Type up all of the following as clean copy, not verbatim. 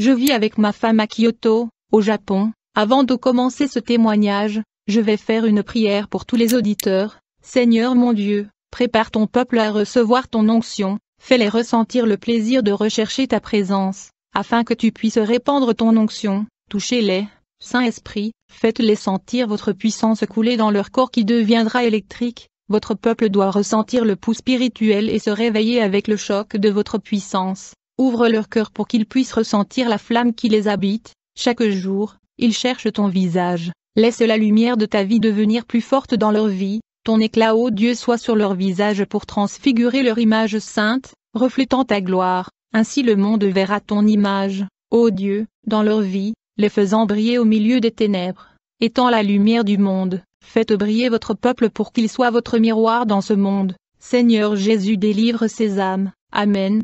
Je vis avec ma femme à Kyoto, au Japon. Avant de commencer ce témoignage, je vais faire une prière pour tous les auditeurs. Seigneur mon Dieu, prépare ton peuple à recevoir ton onction, fais-les ressentir le plaisir de rechercher ta présence, afin que tu puisses répandre ton onction, touchez-les. Saint-Esprit, faites-les sentir votre puissance couler dans leur corps qui deviendra électrique. Votre peuple doit ressentir le pouls spirituel et se réveiller avec le choc de votre puissance. Ouvre leur cœur pour qu'ils puissent ressentir la flamme qui les habite. Chaque jour, ils cherchent ton visage. Laisse la lumière de ta vie devenir plus forte dans leur vie. Ton éclat, ô Dieu, soit sur leur visage pour transfigurer leur image sainte, reflétant ta gloire. Ainsi le monde verra ton image, ô Dieu, dans leur vie, les faisant briller au milieu des ténèbres. Étant la lumière du monde, faites briller votre peuple pour qu'il soit votre miroir dans ce monde. Seigneur Jésus, délivre ces âmes. Amen.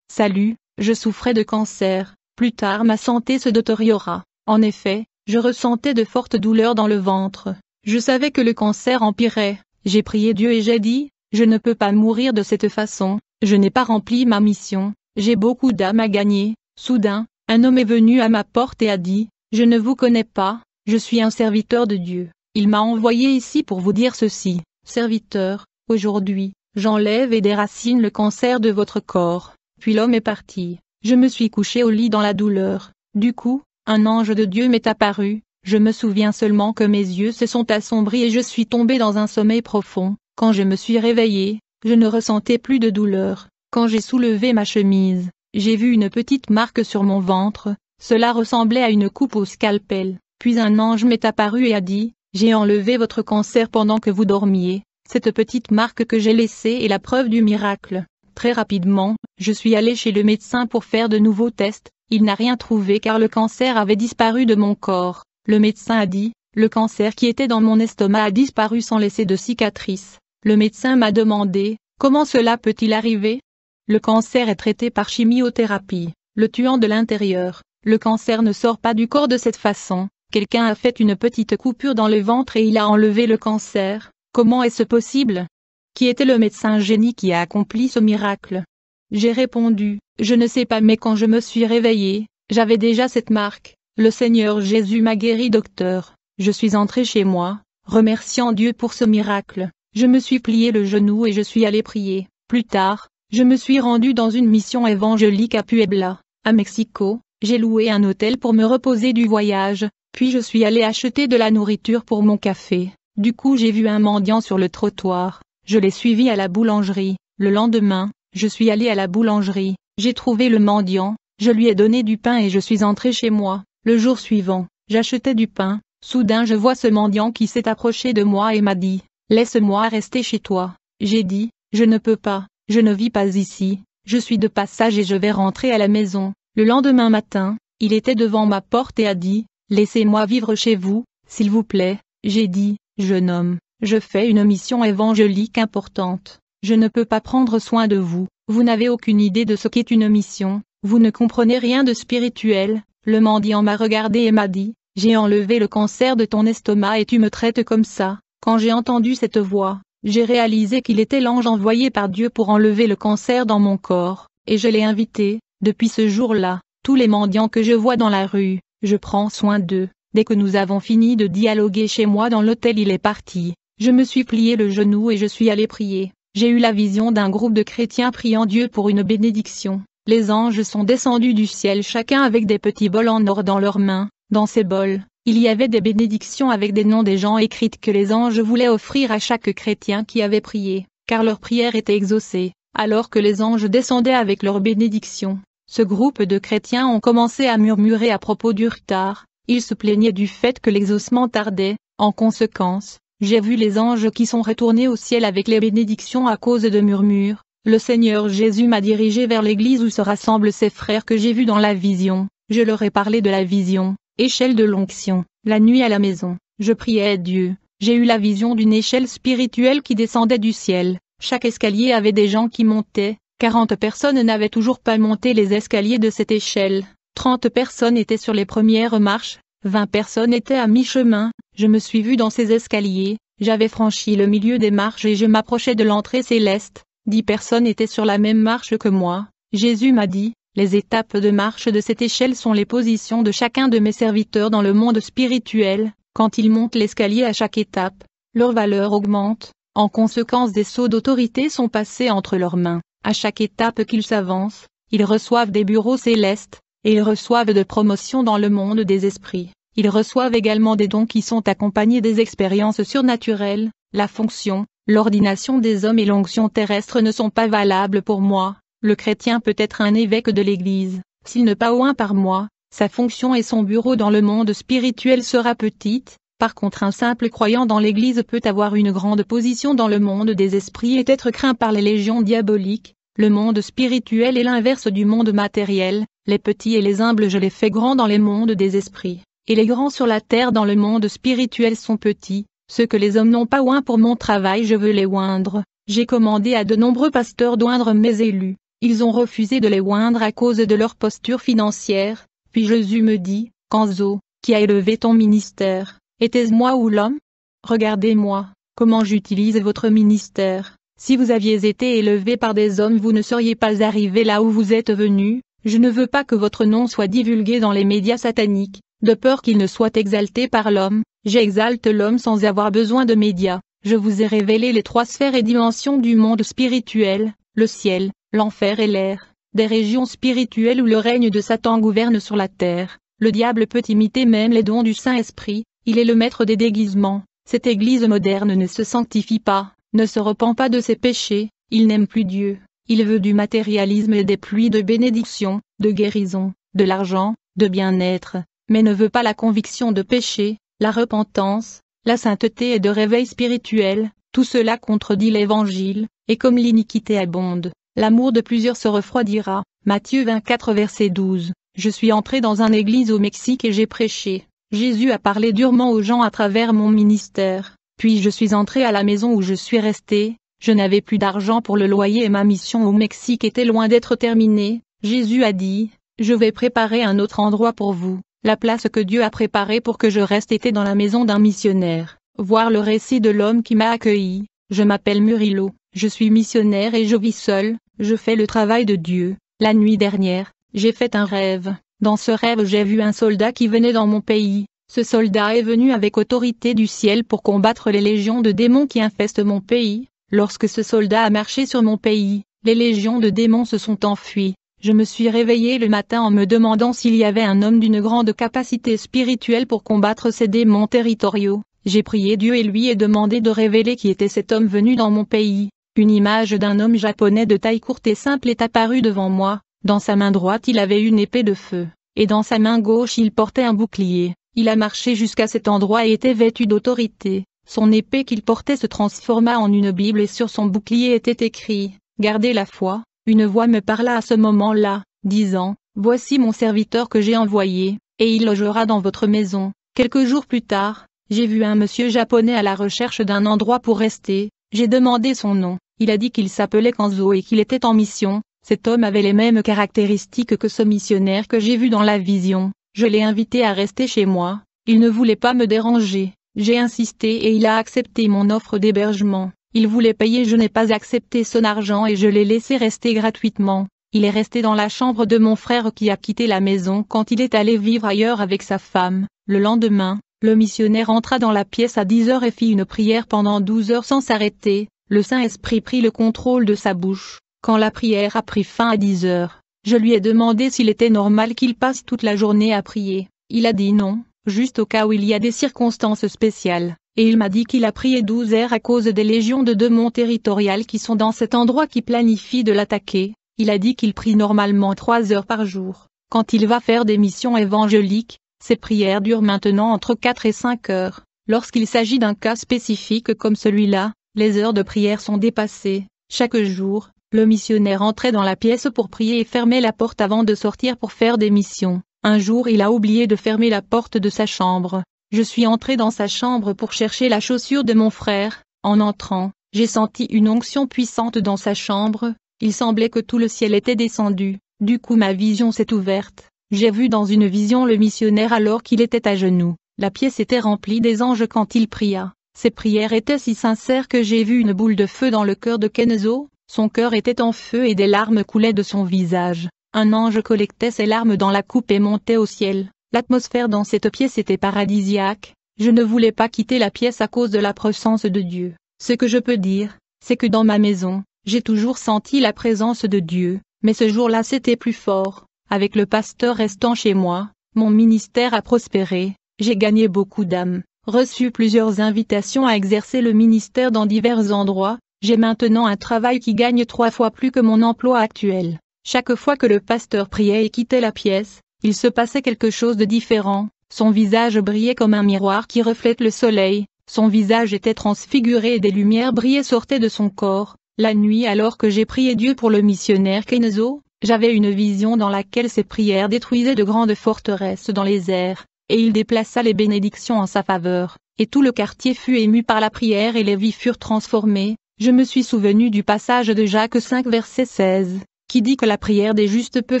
Salut, je souffrais de cancer. Plus tard ma santé se détériora. En effet, je ressentais de fortes douleurs dans le ventre. Je savais que le cancer empirait. J'ai prié Dieu et j'ai dit, je ne peux pas mourir de cette façon, je n'ai pas rempli ma mission, j'ai beaucoup d'âmes à gagner. Soudain, un homme est venu à ma porte et a dit, je ne vous connais pas, je suis un serviteur de Dieu. Il m'a envoyé ici pour vous dire ceci, serviteur, aujourd'hui, j'enlève et déracine le cancer de votre corps. Puis l'homme est parti. Je me suis couché au lit dans la douleur. Du coup, un ange de Dieu m'est apparu. Je me souviens seulement que mes yeux se sont assombris et je suis tombé dans un sommeil profond. Quand je me suis réveillé, je ne ressentais plus de douleur. Quand j'ai soulevé ma chemise, j'ai vu une petite marque sur mon ventre. Cela ressemblait à une coupe au scalpel. Puis un ange m'est apparu et a dit, j'ai enlevé votre cancer pendant que vous dormiez. Cette petite marque que j'ai laissée est la preuve du miracle. Très rapidement, je suis allé chez le médecin pour faire de nouveaux tests. Il n'a rien trouvé car le cancer avait disparu de mon corps. Le médecin a dit, le cancer qui était dans mon estomac a disparu sans laisser de cicatrice. Le médecin m'a demandé, comment cela peut-il arriver? Le cancer est traité par chimiothérapie, le tuant de l'intérieur. Le cancer ne sort pas du corps de cette façon. Quelqu'un a fait une petite coupure dans le ventre et il a enlevé le cancer. Comment est-ce possible? Qui était le médecin génie qui a accompli ce miracle? J'ai répondu, je ne sais pas, mais quand je me suis réveillé, j'avais déjà cette marque. Le Seigneur Jésus m'a guéri, docteur. Je suis entré chez moi, remerciant Dieu pour ce miracle. Je me suis plié le genou et je suis allé prier. Plus tard, je me suis rendu dans une mission évangélique à Puebla, à Mexico. J'ai loué un hôtel pour me reposer du voyage, puis je suis allé acheter de la nourriture pour mon café. Du coup, j'ai vu un mendiant sur le trottoir. Je l'ai suivi à la boulangerie. Le lendemain, je suis allé à la boulangerie. J'ai trouvé le mendiant. Je lui ai donné du pain et je suis entré chez moi. Le jour suivant, j'achetais du pain. Soudain, je vois ce mendiant qui s'est approché de moi et m'a dit, « Laisse-moi rester chez toi. » J'ai dit, « Je ne peux pas, je ne vis pas ici. Je suis de passage et je vais rentrer à la maison. » Le lendemain matin, il était devant ma porte et a dit, « Laissez-moi vivre chez vous, s'il vous plaît. » J'ai dit, « Jeune homme, je fais une mission évangélique importante. Je ne peux pas prendre soin de vous. Vous n'avez aucune idée de ce qu'est une mission. Vous ne comprenez rien de spirituel. » Le mendiant m'a regardé et m'a dit, « J'ai enlevé le cancer de ton estomac et tu me traites comme ça. » Quand j'ai entendu cette voix, j'ai réalisé qu'il était l'ange envoyé par Dieu pour enlever le cancer dans mon corps, et je l'ai invité. Depuis ce jour-là, tous les mendiants que je vois dans la rue, je prends soin d'eux. Dès que nous avons fini de dialoguer chez moi dans l'hôtel, il est parti. Je me suis plié le genou et je suis allé prier. J'ai eu la vision d'un groupe de chrétiens priant Dieu pour une bénédiction. Les anges sont descendus du ciel, chacun avec des petits bols en or dans leurs mains. Dans ces bols, il y avait des bénédictions avec des noms des gens écrites que les anges voulaient offrir à chaque chrétien qui avait prié, car leur prière était exaucée, alors que les anges descendaient avec leurs bénédictions. Ce groupe de chrétiens ont commencé à murmurer à propos du retard. Ils se plaignaient du fait que l'exaucement tardait. En conséquence, j'ai vu les anges qui sont retournés au ciel avec les bénédictions à cause de murmures. Le Seigneur Jésus m'a dirigé vers l'église où se rassemblent ces frères que j'ai vus dans la vision. Je leur ai parlé de la vision, échelle de l'onction. La nuit à la maison, je priais Dieu. J'ai eu la vision d'une échelle spirituelle qui descendait du ciel. Chaque escalier avait des gens qui montaient. 40 personnes n'avaient toujours pas monté les escaliers de cette échelle. 30 personnes étaient sur les premières marches. 20 personnes étaient à mi-chemin. Je me suis vu dans ces escaliers. J'avais franchi le milieu des marches et je m'approchais de l'entrée céleste. 10 personnes étaient sur la même marche que moi. Jésus m'a dit, Les étapes de marche de cette échelle sont les positions de chacun de mes serviteurs dans le monde spirituel. Quand ils montent l'escalier à chaque étape, leur valeur augmente. En conséquence, des sceaux d'autorité sont passés entre leurs mains. À chaque étape qu'ils s'avancent, ils reçoivent des bureaux célestes, et ils reçoivent de promotion dans le monde des esprits. Ils reçoivent également des dons qui sont accompagnés des expériences surnaturelles. La fonction, l'ordination des hommes et l'onction terrestre ne sont pas valables pour moi. Le chrétien peut être un évêque de l'Église, s'il ne pas oint par moi, sa fonction et son bureau dans le monde spirituel sera petite. Par contre, un simple croyant dans l'Église peut avoir une grande position dans le monde des esprits et être craint par les légions diaboliques. Le monde spirituel est l'inverse du monde matériel. Les petits et les humbles je les fais grands dans les mondes des esprits, et les grands sur la terre dans le monde spirituel sont petits. Ceux que les hommes n'ont pas oints pour mon travail je veux les oindre. J'ai commandé à de nombreux pasteurs d'oindre mes élus. Ils ont refusé de les oindre à cause de leur posture financière. Puis Jésus me dit, Kenzo, qui a élevé ton ministère, était-ce moi ou l'homme? Regardez-moi, comment j'utilise votre ministère. Si vous aviez été élevé par des hommes vous ne seriez pas arrivé là où vous êtes venu. Je ne veux pas que votre nom soit divulgué dans les médias sataniques, de peur qu'il ne soit exalté par l'homme. J'exalte l'homme sans avoir besoin de médias. Je vous ai révélé les 3 sphères et dimensions du monde spirituel, le ciel, l'enfer et l'air, des régions spirituelles où le règne de Satan gouverne sur la terre. Le diable peut imiter même les dons du Saint-Esprit, il est le maître des déguisements. Cette Église moderne ne se sanctifie pas, ne se repent pas de ses péchés, il n'aime plus Dieu, il veut du matérialisme et des pluies de bénédiction, de guérison, de l'argent, de bien-être, mais ne veut pas la conviction de péché, la repentance, la sainteté et de réveil spirituel. Tout cela contredit l'Évangile, et comme l'iniquité abonde, l'amour de plusieurs se refroidira. Matthieu 24 verset 12. Je suis entré dans une église au Mexique et j'ai prêché. Jésus a parlé durement aux gens à travers mon ministère. Puis je suis entré à la maison où je suis resté. Je n'avais plus d'argent pour le loyer et ma mission au Mexique était loin d'être terminée. Jésus a dit, je vais préparer un autre endroit pour vous. La place que Dieu a préparée pour que je reste était dans la maison d'un missionnaire. Voir le récit de l'homme qui m'a accueilli. Je m'appelle Murillo, je suis missionnaire et je vis seul, je fais le travail de Dieu. La nuit dernière, j'ai fait un rêve. Dans ce rêve j'ai vu un soldat qui venait dans mon pays. Ce soldat est venu avec autorité du ciel pour combattre les légions de démons qui infestent mon pays. Lorsque ce soldat a marché sur mon pays, les légions de démons se sont enfuies. Je me suis réveillé le matin en me demandant s'il y avait un homme d'une grande capacité spirituelle pour combattre ces démons territoriaux. J'ai prié Dieu et lui ai demandé de révéler qui était cet homme venu dans mon pays. Une image d'un homme japonais de taille courte et simple est apparue devant moi. Dans sa main droite il avait une épée de feu, et dans sa main gauche il portait un bouclier. Il a marché jusqu'à cet endroit et était vêtu d'autorité. Son épée qu'il portait se transforma en une Bible et sur son bouclier était écrit « Gardez la foi ». Une voix me parla à ce moment-là, disant « Voici mon serviteur que j'ai envoyé, et il logera dans votre maison ». Quelques jours plus tard, j'ai vu un monsieur japonais à la recherche d'un endroit pour rester. J'ai demandé son nom. Il a dit qu'il s'appelait Kenzo et qu'il était en mission. Cet homme avait les mêmes caractéristiques que ce missionnaire que j'ai vu dans la vision. Je l'ai invité à rester chez moi. Il ne voulait pas me déranger. J'ai insisté et il a accepté mon offre d'hébergement. Il voulait payer, je n'ai pas accepté son argent et je l'ai laissé rester gratuitement. Il est resté dans la chambre de mon frère qui a quitté la maison quand il est allé vivre ailleurs avec sa femme. Le lendemain, le missionnaire entra dans la pièce à 10 heures et fit une prière pendant 12 heures sans s'arrêter. Le Saint-Esprit prit le contrôle de sa bouche. Quand la prière a pris fin à 10 heures, je lui ai demandé s'il était normal qu'il passe toute la journée à prier. Il a dit non, juste au cas où il y a des circonstances spéciales. Et il m'a dit qu'il a prié 12 heures à cause des légions de démons territoriales qui sont dans cet endroit qui planifient de l'attaquer. Il a dit qu'il prie normalement 3 heures par jour. Quand il va faire des missions évangéliques, ses prières durent maintenant entre 4 et 5 heures. Lorsqu'il s'agit d'un cas spécifique comme celui-là, les heures de prière sont dépassées. Chaque jour, le missionnaire entrait dans la pièce pour prier et fermait la porte avant de sortir pour faire des missions. Un jour il a oublié de fermer la porte de sa chambre. Je suis entré dans sa chambre pour chercher la chaussure de mon frère. En entrant, j'ai senti une onction puissante dans sa chambre. Il semblait que tout le ciel était descendu. Du coup ma vision s'est ouverte. J'ai vu dans une vision le missionnaire alors qu'il était à genoux. La pièce était remplie des anges quand il pria. Ses prières étaient si sincères que j'ai vu une boule de feu dans le cœur de Kenzo. Son cœur était en feu et des larmes coulaient de son visage. Un ange collectait ses larmes dans la coupe et montait au ciel. L'atmosphère dans cette pièce était paradisiaque. Je ne voulais pas quitter la pièce à cause de la présence de Dieu. Ce que je peux dire, c'est que dans ma maison, j'ai toujours senti la présence de Dieu, mais ce jour-là c'était plus fort. Avec le pasteur restant chez moi, mon ministère a prospéré, j'ai gagné beaucoup d'âmes, reçu plusieurs invitations à exercer le ministère dans divers endroits, j'ai maintenant un travail qui gagne 3 fois plus que mon emploi actuel. Chaque fois que le pasteur priait et quittait la pièce, il se passait quelque chose de différent, son visage brillait comme un miroir qui reflète le soleil, son visage était transfiguré et des lumières brillaient sortaient de son corps. La nuit alors que j'ai prié Dieu pour le missionnaire Kenzo, j'avais une vision dans laquelle ses prières détruisaient de grandes forteresses dans les airs, et il déplaça les bénédictions en sa faveur, et tout le quartier fut ému par la prière et les vies furent transformées. Je me suis souvenu du passage de Jacques 5 verset 16, qui dit que la prière des justes peut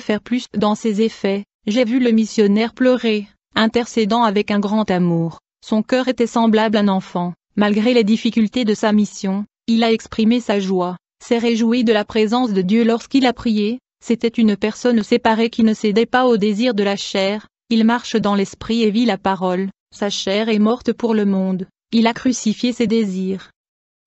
faire plus dans ses effets. J'ai vu le missionnaire pleurer, intercédant avec un grand amour. Son cœur était semblable à un enfant. Malgré les difficultés de sa mission, il a exprimé sa joie, s'est réjoui de la présence de Dieu lorsqu'il a prié. C'était une personne séparée qui ne cédait pas au désir de la chair. Il marche dans l'esprit et vit la parole. Sa chair est morte pour le monde. Il a crucifié ses désirs,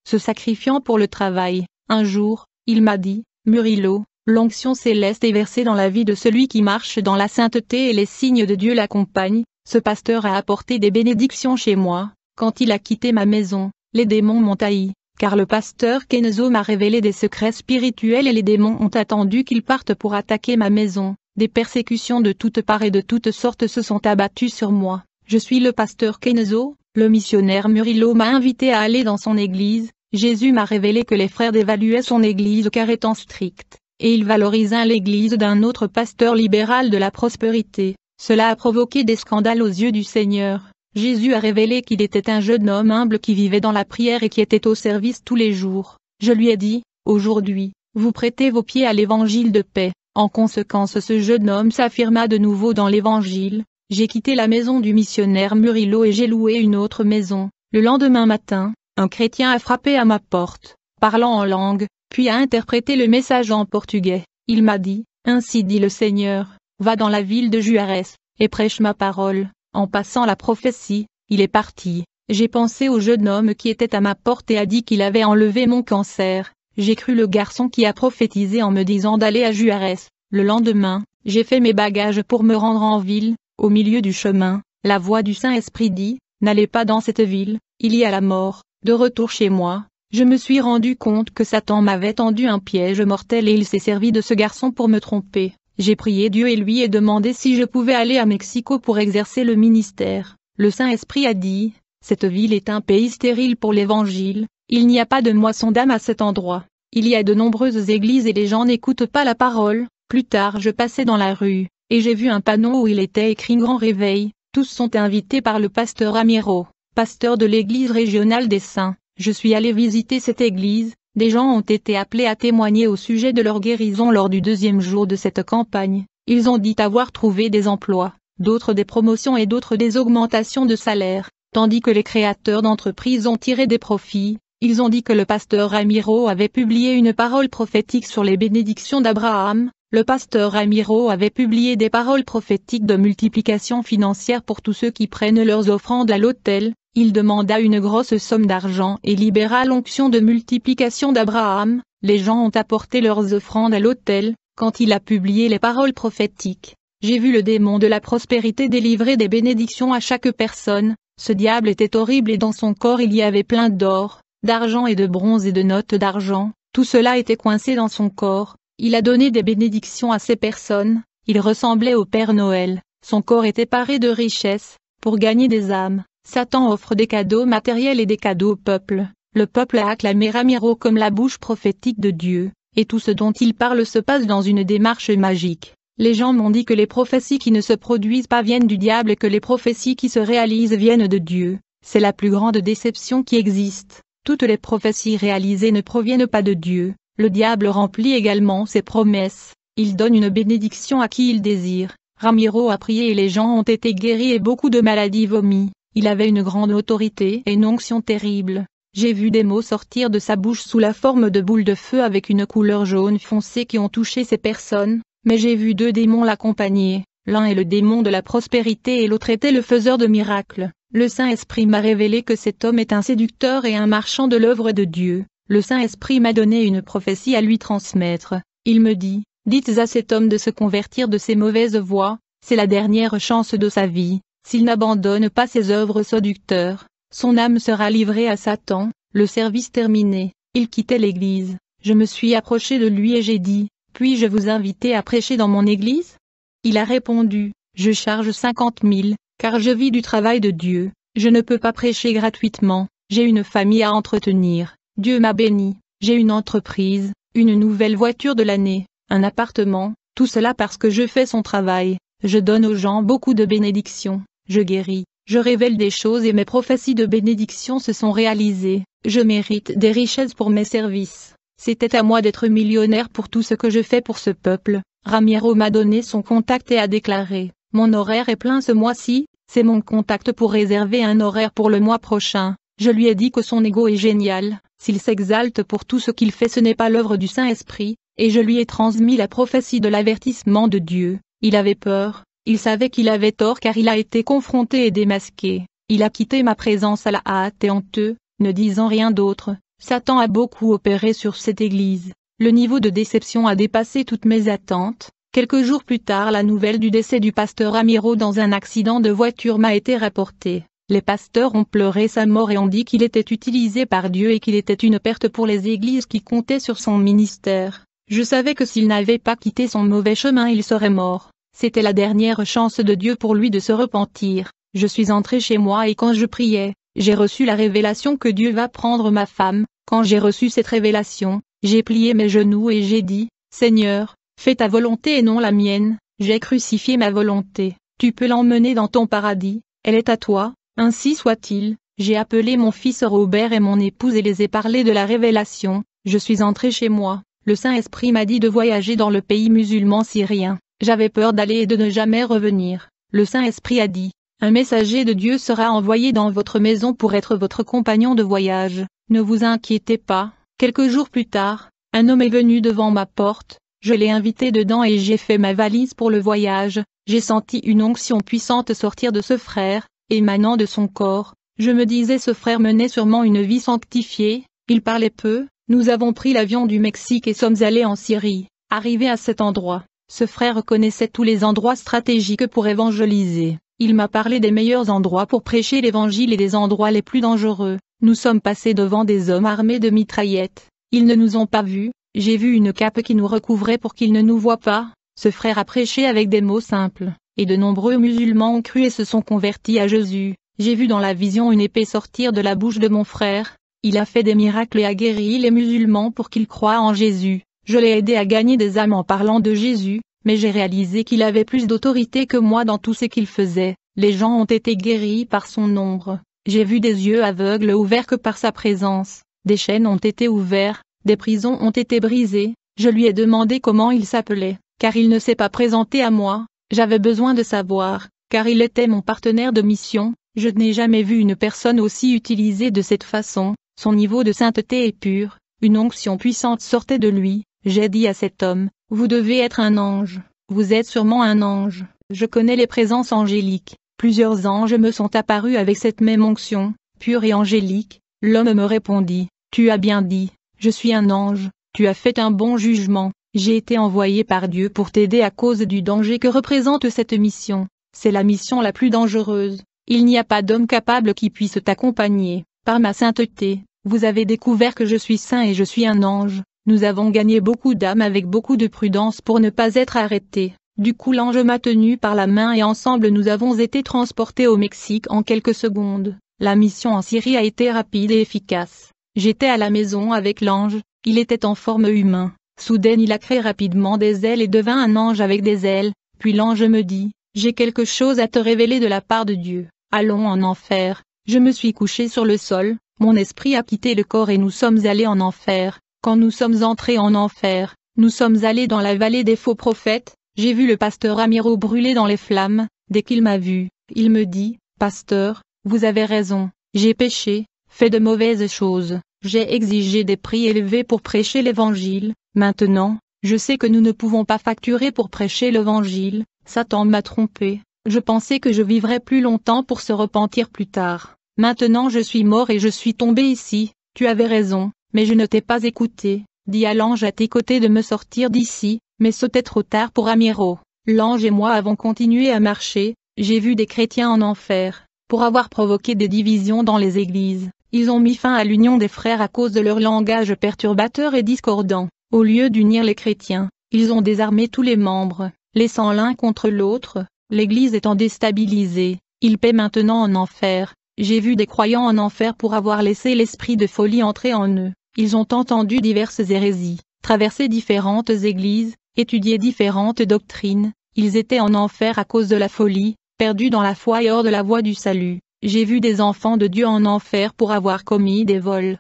se sacrifiant pour le travail. Un jour, il m'a dit, Murillo, l'onction céleste est versée dans la vie de celui qui marche dans la sainteté et les signes de Dieu l'accompagnent. Ce pasteur a apporté des bénédictions chez moi. Quand il a quitté ma maison, les démons m'ont haï, car le pasteur Kenzo m'a révélé des secrets spirituels et les démons ont attendu qu'il parte pour attaquer ma maison. Des persécutions de toutes parts et de toutes sortes se sont abattues sur moi. Je suis le pasteur Kenzo. Le missionnaire Murillo m'a invité à aller dans son église. Jésus m'a révélé que les frères dévaluaient son église car étant stricte, et ils valorisaient l'église d'un autre pasteur libéral de la prospérité. Cela a provoqué des scandales aux yeux du Seigneur. Jésus a révélé qu'il était un jeune homme humble qui vivait dans la prière et qui était au service tous les jours. Je lui ai dit, aujourd'hui, vous prêtez vos pieds à l'évangile de paix. En conséquence, ce jeune homme s'affirma de nouveau dans l'évangile. J'ai quitté la maison du missionnaire Murillo et j'ai loué une autre maison. Le lendemain matin, un chrétien a frappé à ma porte, parlant en langue, puis a interprété le message en portugais. Il m'a dit, ainsi dit le Seigneur, va dans la ville de Juarez, et prêche ma parole. En passant la prophétie, il est parti. J'ai pensé au jeune homme qui était à ma porte et a dit qu'il avait enlevé mon cancer. J'ai cru le garçon qui a prophétisé en me disant d'aller à Juarez. Le lendemain, j'ai fait mes bagages pour me rendre en ville. Au milieu du chemin, la voix du Saint-Esprit dit, n'allez pas dans cette ville, il y a la mort. De retour chez moi, je me suis rendu compte que Satan m'avait tendu un piège mortel et il s'est servi de ce garçon pour me tromper. J'ai prié Dieu et lui ai demandé si je pouvais aller à Mexico pour exercer le ministère. Le Saint-Esprit a dit, cette ville est un pays stérile pour l'évangile, il n'y a pas de moisson d'âme à cet endroit. Il y a de nombreuses églises et les gens n'écoutent pas la parole. Plus tard je passais dans la rue, et j'ai vu un panneau où il était écrit Grand Réveil. Tous sont invités par le pasteur Ramiro, pasteur de l'église régionale des Saints. Je suis allé visiter cette église. Des gens ont été appelés à témoigner au sujet de leur guérison lors du 2e jour de cette campagne. Ils ont dit avoir trouvé des emplois, d'autres des promotions et d'autres des augmentations de salaire, tandis que les créateurs d'entreprises ont tiré des profits. Ils ont dit que le pasteur Ramiro avait publié une parole prophétique sur les bénédictions d'Abraham. Le pasteur Ramiro avait publié des paroles prophétiques de multiplication financière pour tous ceux qui prennent leurs offrandes à l'autel. Il demanda une grosse somme d'argent et libéra l'onction de multiplication d'Abraham. Les gens ont apporté leurs offrandes à l'autel. Quand il a publié les paroles prophétiques, j'ai vu le démon de la prospérité délivrer des bénédictions à chaque personne. Ce diable était horrible et dans son corps il y avait plein d'or, d'argent et de bronze et de notes d'argent. Tout cela était coincé dans son corps. Il a donné des bénédictions à ces personnes. Il ressemblait au Père Noël. Son corps était paré de richesses. Pour gagner des âmes, Satan offre des cadeaux matériels et des cadeaux au peuple. Le peuple a acclamé Ramiro comme la bouche prophétique de Dieu, et tout ce dont il parle se passe dans une démarche magique. Les gens m'ont dit que les prophéties qui ne se produisent pas viennent du diable et que les prophéties qui se réalisent viennent de Dieu. C'est la plus grande déception qui existe. Toutes les prophéties réalisées ne proviennent pas de Dieu. Le diable remplit également ses promesses. Il donne une bénédiction à qui il désire. Ramiro a prié et les gens ont été guéris et beaucoup de maladies vomies. Il avait une grande autorité et une onction terrible. J'ai vu des mots sortir de sa bouche sous la forme de boules de feu avec une couleur jaune foncé qui ont touché ces personnes. mais j'ai vu 2 démons l'accompagner, l'un est le démon de la prospérité et l'autre était le faiseur de miracles. Le Saint-Esprit m'a révélé que cet homme est un séducteur et un marchand de l'œuvre de Dieu. Le Saint-Esprit m'a donné une prophétie à lui transmettre. Il me dit, dites à cet homme de se convertir de ses mauvaises voies, c'est la dernière chance de sa vie. S'il n'abandonne pas ses œuvres séducteurs, son âme sera livrée à Satan. Le service terminé, il quittait l'église. Je me suis approché de lui et j'ai dit, puis-je vous inviter à prêcher dans mon église? Il a répondu, je charge 50 000, car je vis du travail de Dieu, je ne peux pas prêcher gratuitement, j'ai une famille à entretenir, Dieu m'a béni, j'ai une entreprise, une nouvelle voiture de l'année, un appartement, tout cela parce que je fais son travail, je donne aux gens beaucoup de bénédictions, je guéris, je révèle des choses et mes prophéties de bénédiction se sont réalisées, je mérite des richesses pour mes services. C'était à moi d'être millionnaire pour tout ce que je fais pour ce peuple. Ramiro m'a donné son contact et a déclaré, mon horaire est plein ce mois-ci, c'est mon contact pour réserver un horaire pour le mois prochain. Je lui ai dit que son ego est génial, s'il s'exalte pour tout ce qu'il fait ce n'est pas l'œuvre du Saint-Esprit, et je lui ai transmis la prophétie de l'avertissement de Dieu. Il avait peur, il savait qu'il avait tort car il a été confronté et démasqué. Il a quitté ma présence à la hâte et honteux, ne disant rien d'autre. Satan a beaucoup opéré sur cette église. Le niveau de déception a dépassé toutes mes attentes. Quelques jours plus tard, la nouvelle du décès du pasteur Ramiro dans un accident de voiture m'a été rapportée. Les pasteurs ont pleuré sa mort et ont dit qu'il était utilisé par Dieu et qu'il était une perte pour les églises qui comptaient sur son ministère. Je savais que s'il n'avait pas quitté son mauvais chemin il serait mort. C'était la dernière chance de Dieu pour lui de se repentir. Je suis entré chez moi et quand je priais, j'ai reçu la révélation que Dieu va prendre ma femme. Quand j'ai reçu cette révélation, j'ai plié mes genoux et j'ai dit, Seigneur, fais ta volonté et non la mienne, j'ai crucifié ma volonté, tu peux l'emmener dans ton paradis, elle est à toi, ainsi soit-il. J'ai appelé mon fils Robert et mon épouse et les ai parlé de la révélation, je suis entré chez moi, le Saint-Esprit m'a dit de voyager dans le pays musulman syrien, j'avais peur d'aller et de ne jamais revenir, le Saint-Esprit a dit, un messager de Dieu sera envoyé dans votre maison pour être votre compagnon de voyage. Ne vous inquiétez pas, quelques jours plus tard, un homme est venu devant ma porte, je l'ai invité dedans et j'ai fait ma valise pour le voyage, j'ai senti une onction puissante sortir de ce frère, émanant de son corps, je me disais ce frère menait sûrement une vie sanctifiée, il parlait peu, nous avons pris l'avion du Mexique et sommes allés en Syrie, arrivé à cet endroit, ce frère connaissait tous les endroits stratégiques pour évangéliser, il m'a parlé des meilleurs endroits pour prêcher l'évangile et des endroits les plus dangereux. Nous sommes passés devant des hommes armés de mitraillettes, ils ne nous ont pas vus, j'ai vu une cape qui nous recouvrait pour qu'ils ne nous voient pas, ce frère a prêché avec des mots simples, et de nombreux musulmans ont cru et se sont convertis à Jésus, j'ai vu dans la vision une épée sortir de la bouche de mon frère, il a fait des miracles et a guéri les musulmans pour qu'ils croient en Jésus, je l'ai aidé à gagner des âmes en parlant de Jésus, mais j'ai réalisé qu'il avait plus d'autorité que moi dans tout ce qu'il faisait, les gens ont été guéris par son nombre. J'ai vu des yeux aveugles ouverts que par sa présence, des chaînes ont été ouvertes, des prisons ont été brisées, je lui ai demandé comment il s'appelait, car il ne s'est pas présenté à moi, j'avais besoin de savoir, car il était mon partenaire de mission, je n'ai jamais vu une personne aussi utilisée de cette façon, son niveau de sainteté est pur, une onction puissante sortait de lui, j'ai dit à cet homme, vous devez être un ange, vous êtes sûrement un ange, je connais les présences angéliques. Plusieurs anges me sont apparus avec cette même onction, pure et angélique. L'homme me répondit, tu as bien dit, je suis un ange, tu as fait un bon jugement, j'ai été envoyé par Dieu pour t'aider à cause du danger que représente cette mission. C'est la mission la plus dangereuse, il n'y a pas d'homme capable qui puisse t'accompagner, par ma sainteté, vous avez découvert que je suis saint et je suis un ange, nous avons gagné beaucoup d'âmes avec beaucoup de prudence pour ne pas être arrêtés. Du coup l'ange m'a tenu par la main et ensemble nous avons été transportés au Mexique en quelques secondes. La mission en Syrie a été rapide et efficace. J'étais à la maison avec l'ange, il était en forme humaine. Soudain il a créé rapidement des ailes et devint un ange avec des ailes, puis l'ange me dit, j'ai quelque chose à te révéler de la part de Dieu, allons en enfer. Je me suis couché sur le sol, mon esprit a quitté le corps et nous sommes allés en enfer. Quand nous sommes entrés en enfer, nous sommes allés dans la vallée des faux prophètes. J'ai vu le pasteur Ramiro brûler dans les flammes, dès qu'il m'a vu, il me dit, pasteur, vous avez raison, j'ai péché, fait de mauvaises choses, j'ai exigé des prix élevés pour prêcher l'évangile, maintenant, Je sais que nous ne pouvons pas facturer pour prêcher l'évangile, Satan m'a trompé, je pensais que je vivrais plus longtemps pour se repentir plus tard. Maintenant je suis mort et je suis tombé ici, tu avais raison, mais je ne t'ai pas écouté, dit à l'ange à tes côtés de me sortir d'ici, mais c'était trop tard pour Amiro. L'ange et moi avons continué à marcher, j'ai vu des chrétiens en enfer, pour avoir provoqué des divisions dans les églises. Ils ont mis fin à l'union des frères à cause de leur langage perturbateur et discordant. Au lieu d'unir les chrétiens, ils ont désarmé tous les membres, laissant l'un contre l'autre, l'église étant déstabilisée, ils paient maintenant en enfer. J'ai vu des croyants en enfer pour avoir laissé l'esprit de folie entrer en eux. Ils ont entendu diverses hérésies, traversé différentes églises, étudié différentes doctrines, ils étaient en enfer à cause de la folie, perdus dans la foi et hors de la voie du salut. J'ai vu des enfants de Dieu en enfer pour avoir commis des vols.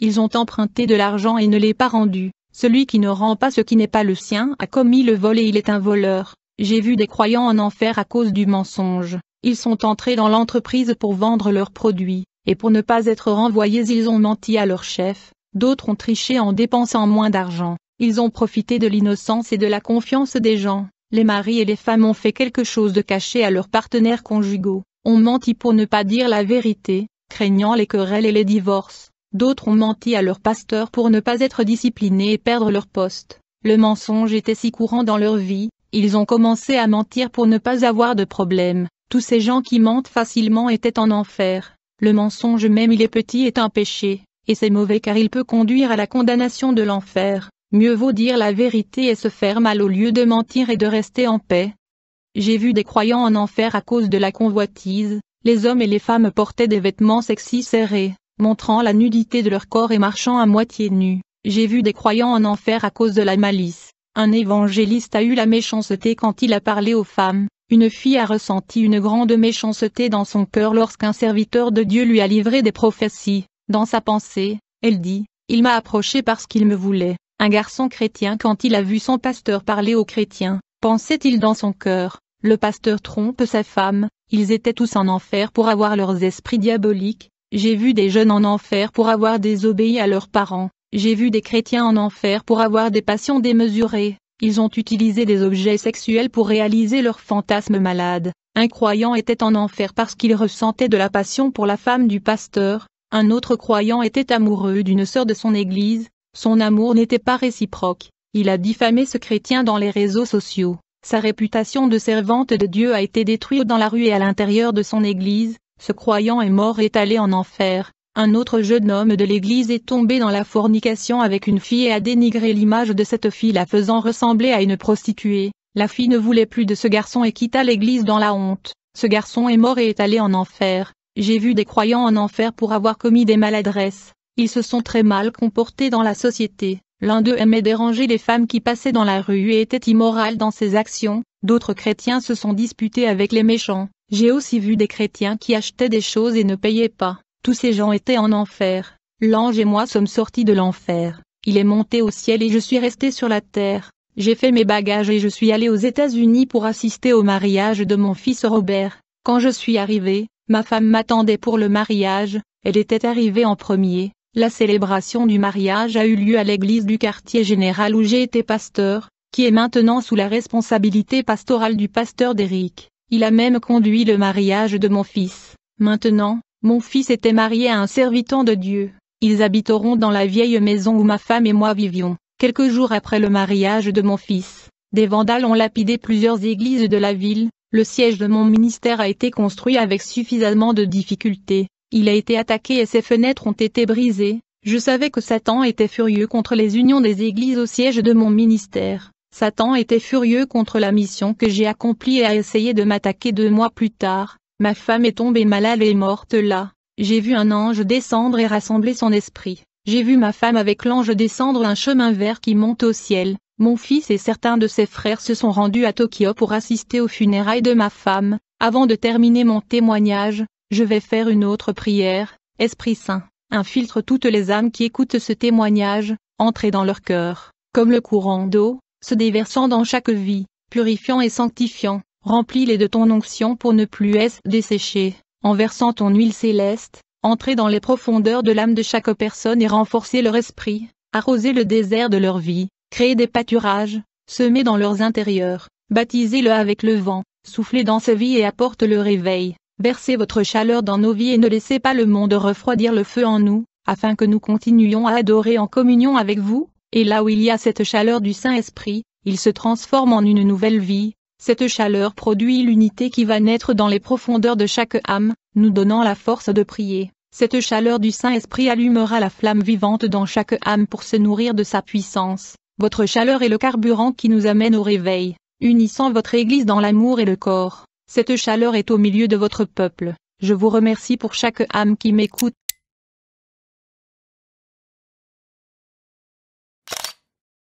Ils ont emprunté de l'argent et ne l'ont pas rendu. Celui qui ne rend pas ce qui n'est pas le sien a commis le vol et il est un voleur. J'ai vu des croyants en enfer à cause du mensonge. Ils sont entrés dans l'entreprise pour vendre leurs produits, et pour ne pas être renvoyés ils ont menti à leur chef. D'autres ont triché en dépensant moins d'argent. Ils ont profité de l'innocence et de la confiance des gens. Les maris et les femmes ont fait quelque chose de caché à leurs partenaires conjugaux, ont menti pour ne pas dire la vérité, craignant les querelles et les divorces. D'autres ont menti à leur pasteur pour ne pas être disciplinés et perdre leur poste. Le mensonge était si courant dans leur vie, ils ont commencé à mentir pour ne pas avoir de problème. Tous ces gens qui mentent facilement étaient en enfer. Le mensonge même il est petit est un péché, et c'est mauvais car il peut conduire à la condamnation de l'enfer. Mieux vaut dire la vérité et se faire mal au lieu de mentir et de rester en paix. J'ai vu des croyants en enfer à cause de la convoitise. Les hommes et les femmes portaient des vêtements sexy serrés, montrant la nudité de leur corps et marchant à moitié nus. J'ai vu des croyants en enfer à cause de la malice. Un évangéliste a eu la méchanceté quand il a parlé aux femmes. Une fille a ressenti une grande méchanceté dans son cœur lorsqu'un serviteur de Dieu lui a livré des prophéties. Dans sa pensée, elle dit, « Il m'a approché parce qu'il me voulait. » Un garçon chrétien quand il a vu son pasteur parler aux chrétiens, pensait-il dans son cœur, « Le pasteur trompe sa femme. » Ils étaient tous en enfer pour avoir leurs esprits diaboliques. J'ai vu des jeunes en enfer pour avoir désobéi à leurs parents. J'ai vu des chrétiens en enfer pour avoir des passions démesurées. Ils ont utilisé des objets sexuels pour réaliser leurs fantasmes malades. Un croyant était en enfer parce qu'il ressentait de la passion pour la femme du pasteur. Un autre croyant était amoureux d'une sœur de son église. Son amour n'était pas réciproque. Il a diffamé ce chrétien dans les réseaux sociaux. Sa réputation de servante de Dieu a été détruite dans la rue et à l'intérieur de son église. Ce croyant est mort et est allé en enfer. Un autre jeune homme de l'église est tombé dans la fornication avec une fille et a dénigré l'image de cette fille la faisant ressembler à une prostituée. La fille ne voulait plus de ce garçon et quitta l'église dans la honte. Ce garçon est mort et est allé en enfer. J'ai vu des croyants en enfer pour avoir commis des maladresses. Ils se sont très mal comportés dans la société. L'un d'eux aimait déranger les femmes qui passaient dans la rue et était immoral dans ses actions. D'autres chrétiens se sont disputés avec les méchants. J'ai aussi vu des chrétiens qui achetaient des choses et ne payaient pas. Tous ces gens étaient en enfer. L'ange et moi sommes sortis de l'enfer. Il est monté au ciel et je suis resté sur la terre. J'ai fait mes bagages et je suis allé aux États-Unis pour assister au mariage de mon fils Robert. Quand je suis arrivé, ma femme m'attendait pour le mariage. Elle était arrivée en premier. La célébration du mariage a eu lieu à l'église du quartier général où j'ai été pasteur, qui est maintenant sous la responsabilité pastorale du pasteur d'Éric. Il a même conduit le mariage de mon fils. Maintenant, mon fils était marié à un serviteur de Dieu. Ils habiteront dans la vieille maison où ma femme et moi vivions. Quelques jours après le mariage de mon fils, des vandales ont lapidé plusieurs églises de la ville. Le siège de mon ministère a été construit avec suffisamment de difficultés. Il a été attaqué et ses fenêtres ont été brisées. Je savais que Satan était furieux contre les unions des églises au siège de mon ministère. Satan était furieux contre la mission que j'ai accomplie et a essayé de m'attaquer 2 mois plus tard. Ma femme est tombée malade et est morte là. J'ai vu un ange descendre et rassembler son esprit. J'ai vu ma femme avec l'ange descendre un chemin vert qui monte au ciel. Mon fils et certains de ses frères se sont rendus à Tokyo pour assister aux funérailles de ma femme. Avant de terminer mon témoignage, je vais faire une autre prière. Esprit Saint, infiltre toutes les âmes qui écoutent ce témoignage, entrez dans leur cœur, comme le courant d'eau, se déversant dans chaque vie, purifiant et sanctifiant. Remplis-les de ton onction pour ne plus être desséchés, en versant ton huile céleste, entrez dans les profondeurs de l'âme de chaque personne et renforcez leur esprit, arrosez le désert de leur vie, créez des pâturages, semez dans leurs intérieurs, baptisez-le avec le vent, soufflez dans sa vie et apporte le réveil. Versez votre chaleur dans nos vies et ne laissez pas le monde refroidir le feu en nous, afin que nous continuions à adorer en communion avec vous, et là où il y a cette chaleur du Saint-Esprit, il se transforme en une nouvelle vie. Cette chaleur produit l'unité qui va naître dans les profondeurs de chaque âme, nous donnant la force de prier. Cette chaleur du Saint-Esprit allumera la flamme vivante dans chaque âme pour se nourrir de sa puissance. Votre chaleur est le carburant qui nous amène au réveil, unissant votre Église dans l'amour et le corps. Cette chaleur est au milieu de votre peuple. Je vous remercie pour chaque âme qui m'écoute,